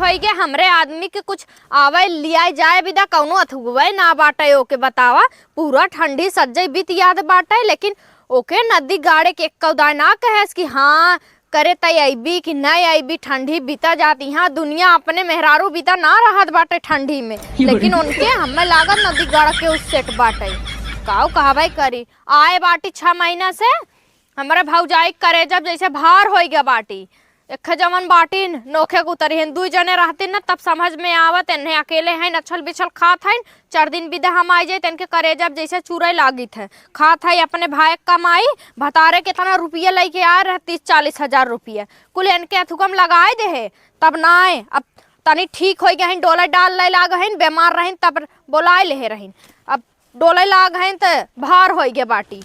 होई गे हमरे आदमी के कुछ आवे लिया जाए बिदा कौनो अथुवे ना बाटे ओके बतावा पूरा ठंडी सज्जई बीत याद बाटे लेकिन ओके नदी गाड़े के कौदा ना कहेस कि हाँ करे तय अबी कि नहीं अबी ठंडी बीता जाती हाँ दुनिया अपने मेहरारू बीता ना रहत बाटे ठंडी में लेकिन उनके हमें लागत नदी गाड़ के उस सेट बाटे काऊ कहवाई करी आए बाटी 6 महीना से हमारे भौजाई करे जब जैसे भार हो गया बाटी एक जमन बाटी नोखे उतरी हैं 2 जने रहते न तब समझ में आवत इन्हें अकेले हैं नछल बिछल खात हैं 4 दिन बिदा हम आई जाए इनके करे जब जैसे चूरे लागी थे खात है अपने भाई कमाई भतारे कितना रुपया लेके आए रहे 30-40 हजार रुपया कुल इनके अथुकम लगाए दे है तब ना आए अब तनी ठीक हो गए हैं डोले डाल ले लाग हैं बीमार रहें तब बोलाए ले रहें अब डोले लाग हैं तो भार हो गया बाटी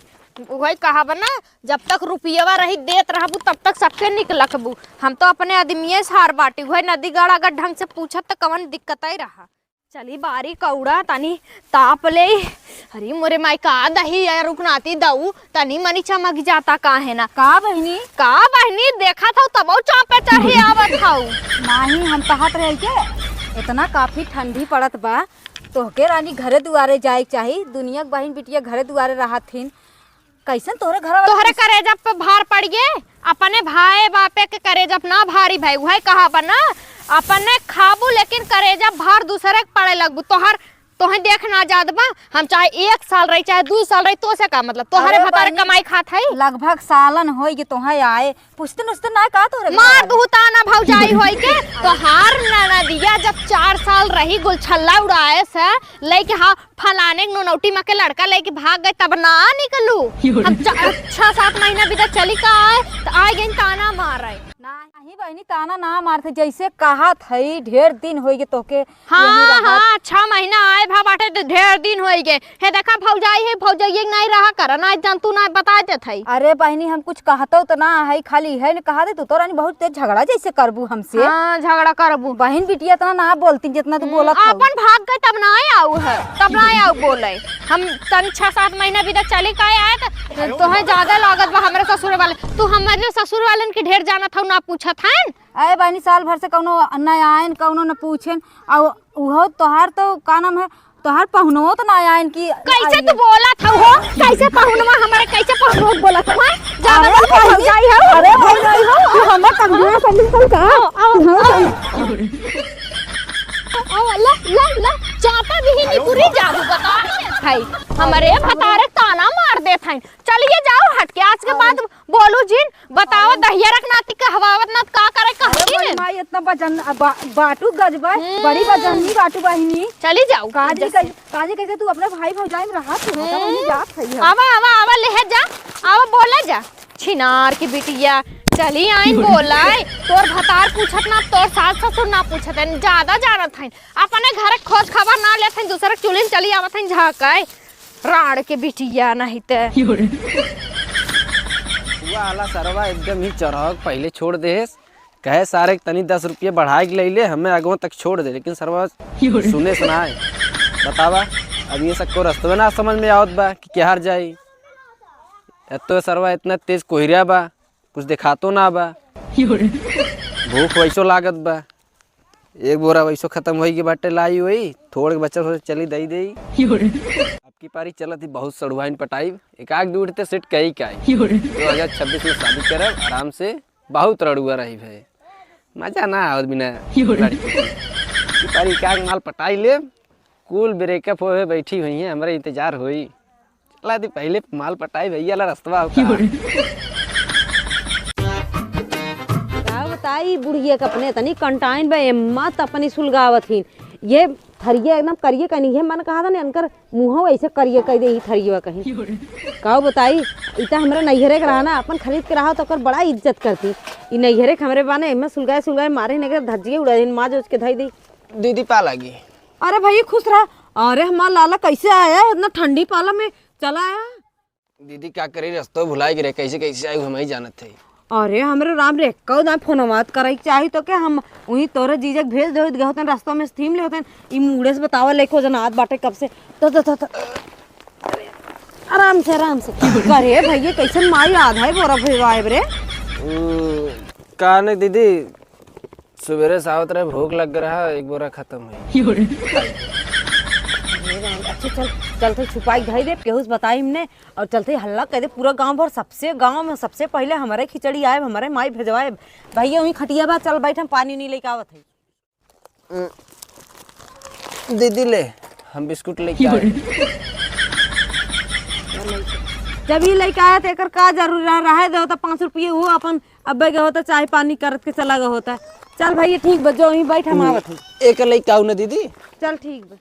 वही कहा बना जब तक रुपया रही देत रहबू तब तक सबके निकलकबू हम तो अपने आदमी से हार बाटी वही नदी गाड़ अगर ढंग से पूछत तो कवन दिक्कत ही रहा चली बारी कौड़ा तनी ताप ले अरे मोरे माई का दही रुकनाती दऊ तनी मनी चमक जाता का है ना का बहनी देखा था तब चापे चढ़े आवत थाऊ नहीं हम कहत रहे के इतना काफी ठंडी पड़त बा तोहके रानी घरे दुआरे जाए चाहिए दुनिया के बहन बिटिया घरे दुआरे रहथिन कैसन तोरे घर तोहरे करेजब पे भार पड़ गए अपने भाई बापे के करेजब ना भारी भाई वही कहा बना अपने खाबू लेकिन करेजब भार दूसरे के पड़े लगबू तोहे देख ना जात बा हम चाहे 1 साल रही चाहे 2 साल रही तो से का मतलब तोहरे भतारे कमाई खात है लगभग सालन होई के तोहे आए पुछते नुछते ना का तोरे मार दूता ना भौजाई होई के तोहार ना दिया जब 4 साल रही गुलछल्ला उड़ाए से लेके हाँ फलाने नौनौटी में के लड़का लेके भाग गए तब ना निकलू हम 6-7 महीना भी तक चली का आए तो आए गई ताना मार रहे नहीं बहनी ताना ना मारते जैसे कहा थई ढेर दिन हो गए तोके हाँ 6 महीना आए भा बाटे तो ढेर दिन हो गए हे देखा भौजाई है भौजाई नहीं रहा कर ना जानतू ना बता दे थई अरे बहनी हम कुछ कहतो तो ना है खाली है ने कहा दे तू तो रानी बहुत तेज झगड़ा जैसे करबू हमसे हाँ झगड़ा करबू बहन बिटिया इतना ना बोलती जितना तू बोला अपन भाग गए तब ना आऊ है तब ना आऊ बोले हम तन 6-7 महीना भी तक चली का आए तो है ज्यादा लागत बा हमरे ससुर वाले तू हमारे ससुर वालन के ढेर जाना था ना पूछत हैं अरे बहनी साल भर से कौनो न आयन कौनो न पूछेन और उहो तोहार तो का नाम है तोहार पहुनवो तो ना आयन की कैसे तू बोला था हो कैसे पहुनवा हमारे कैसे पहुनवो बोला था ज्यादा भौजाई है अरे भौजाई हो तू हमरा कमजोर समझ का आओ ला चापा भी नहीं पूरी जादू बता भाई हमारे भतारे ताना मार दे था चलिए जाओ हट के आज के बाद बोलू जिन बताओ दहिया रखनाती का हवावत ना का करे कहती माई इतना वजन बाटू गजबा बड़ी वजनी बाटू बहिनी चली जाओ काजी कैसे तू अपने भाई भौजाई में रहा तू नहीं जात है आवा ले जा आवा बोला जा छिनार की बिटिया चली आइन बोलाए तोर भतार पूछत ना तोर सास ससुर ना पूछत ज्यादा जानत हैं अपने घर खोज खबर ना लेते दूसरे चुलिन चली आवत हैं झाकाए राड़ के बिटिया नहीं ते वाला सरवा एकदम ही चढ़क पहले छोड़ दे कहे सारे तनी 10 रुपये बढ़ा के ले हमें आगो तक छोड़ दे लेकिन सरवा सुने सुनाए बतावा अब ये सबको रास्ते ना समझ में आवत बा कि क्या हार जाई तो सरवा इतना तेज कोहरिया बा कुछ दिखातो ना बा भूख वैसो लागत बा एक बोरा वैसो खत्म होई के बाटे लाई हुई थोड़े बच्चा सोच चली दई दई अब की पारी चलत ही बहुत सड़ुआइन पटाई एक आग दूरते सेट कही का 2026 में शादी करब आराम से बहुत रड़ुआ रही है मजा ना आवत बिना लड़की पारी एक आग माल पटाई ले कुल ब्रेकअप होए बैठी हुई है हमारे इंतजार होई चला दी पहले माल पटाई भैया ला रास्ता बताई बुढ़िया के अपने तनी कंटाइन बे मत अपनी सुलगावत ही ये थरिया एकदम करिए कहीं है मन कहा था ना अनकर मुँह ऐसे करिए कह दे ही थरिया कहीं कहो बताई इतना हमारे नैहरे के रहा ना अपन खरीद के रहा तो कर बड़ा इज्जत करती ई नैहरे के हमारे बाने में सुलगाए मारे नहीं धज्जिए उड़ा दिन माँ जो उसके धई दी दीदी पा लगी अरे भैया खुश रहा अरे हमारा लाला कैसे आया इतना ठंडी पाला में चला आया दीदी क्या करी रास्ता भुलाई गिरे कैसे कैसे आई हम ही जानत थे अरे हमरे राम रे कौ ना फोन मत करे चाहिए तो क्या हम वही तोरे जीजक भेज दे गए रास्ता में थीम ले होते ई मुड़े से बतावा लेको जना हाथ बाटे कब से तो आराम से करे भैया कैसे माई आधा ही बोरा भेवाए रे का नहीं दीदी सवेरे से आवत रहे, भूख लग रहा, एक बोरा खत्म हुई। अच्छा चल चलते छुपाई धई दे, केहू से बताई हमने और चलते हल्ला कह दे पूरा गांव भर, सबसे गांव में सबसे पहले हमारे खिचड़ी आए, हमारे माई भेजवाए। भैया वहीं खटिया बा, चल बैठ, हम पानी नहीं लेके आवत है। दीदी ले, हम बिस्कुट लेके आए। जब ये लेके आया तो एकर का जरूर रहा दे होता, 5 रुपये हो अपन अब्बे के होता, चाय पानी करत के चला गया होता। चल भैया ठीक बा, जो वहीं बैठ, हम आवत है। एक लेके आऊ ना दीदी। चल ठीक बा,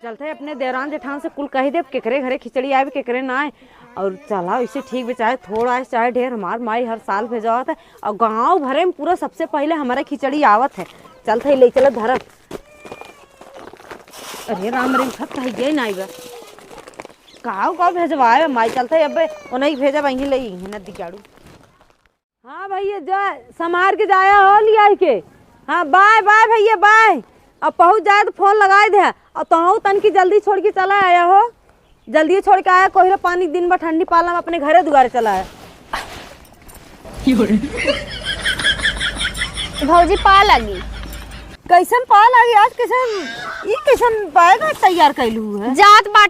चलते अपने देवरान जेठान से कुल कही दे केकरे घरे खिचड़ी आए केकरे ना आए, और चला इसे ठीक भी, चाहे थोड़ा आए चाहे ढेर, हमार माई हर साल भेजावत है और गांव भरे में पूरा सबसे पहले हमारे खिचड़ी आवत है। चलते ले चल धरत। अरे राम रे उठत कही गई ना बा, का भेजवाए माई। चलते अब उन्हें भेजा वहीं ले नदी गाड़ू। हाँ भैया जा समार के जाया हो लिया के। हाँ बाय बाय भैया बाय। अब पहुंच जाए तो फोन लगाए दे, और तो तन की जल्दी छोड़ के चला आया हो, जल्दी छोड़ के आया। कोई पानी दिन भर ठंडी पाला में अपने घरे दुआरे चला आया। भौजी पा लगी कैसन पा लगी आज, कैसन ई कैसन बैग तैयार कैलू है। जात बाट